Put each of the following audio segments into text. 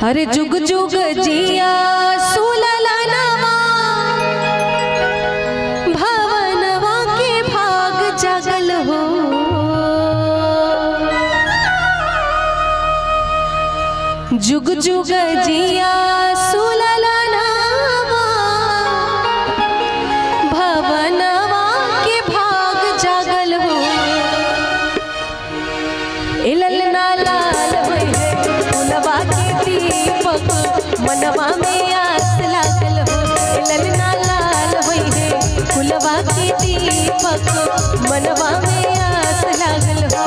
अरे जुग जुग जिया सुललनवा भवनवा के भाग जागल हो। जुग जुग जिया सुललनवा भवनवा के भाग जागल हो। इललना लाल होई है फुलवा के दीपक मनवा में आस लागल हो। इललना लाल होई है फुलवा के दीपक मनवा में आस लागल हो।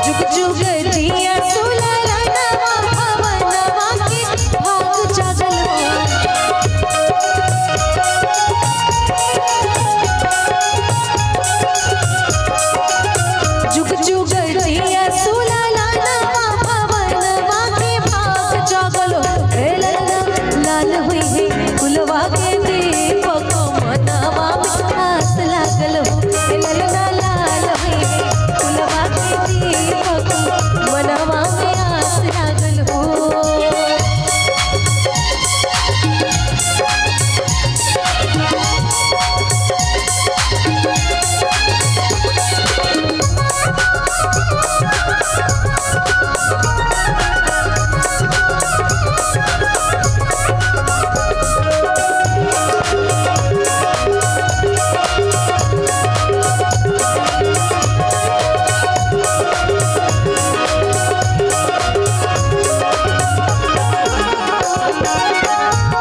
जुग जुग जिया सुललनवा भवनवा के भाग जागल हो। जुग जुग जिया सुललनवा भवनवा के भाग जागल हो। लाल हुई है फुलवा के दीपक मनवा में आस लागल हो। ललना लाल हुई है फुलवा के दीपक मनवा में आस लागल हो।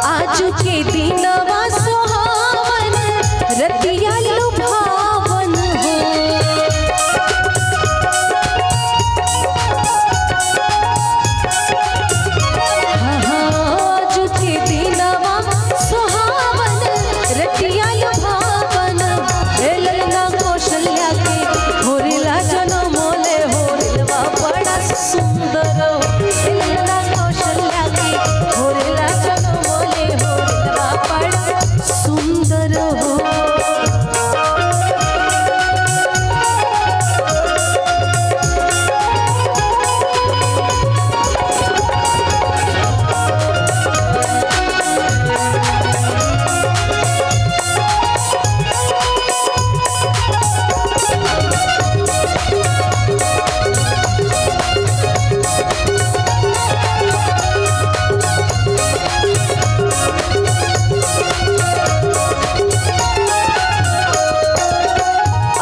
आज के दिनवा सुहावन रतिया लुभावन हो। आज के दिनवा सुहावन रतिया लुभावन। ललना कौशल्या के होरिला जनम मोले होरिलवा बड़ा सुंदर हो। ललना कौशल्या के होरिला जनम मोले होरिलवा बड़ा सुंदर हो।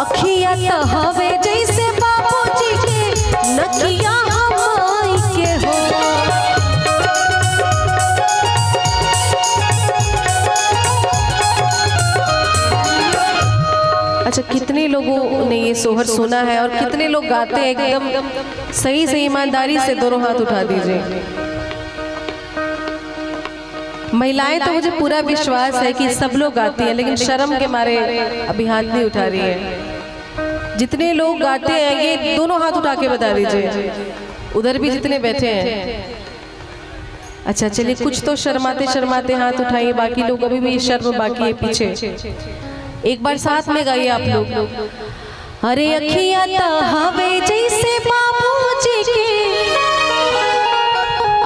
अखिया तो हवे जैसे बाबूजी के नकिया हमाई के हो। अच्छा, कितने लोगों ने ये सोहर सुना है और कितने लोग गाते हैं? एकदम सही से ईमानदारी से दोनों हाथ उठा दीजिए। महिलाएं तो मुझे पूरा विश्वास है कि सब लोग गाती हैं, लेकिन शर्म के मारे अभी हाथ नहीं उठा रही है। जितने लोग गाते हैं ये दोनों हाथ उठा के बता दीजिए, उधर भी जितने बैठे हैं। अच्छा चलिए, कुछ तो शर्माते शर्माते हाथ उठाइए, बाकी लोग अभी भी शर्म बाकी है पीछे। एक बार साथ में गाइए आप लोग। अरे अखिया ता हवे जैसे बाबूजी के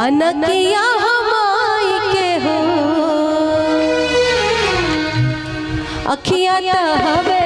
अनकिया हमाई के हो। अखिया ता हवे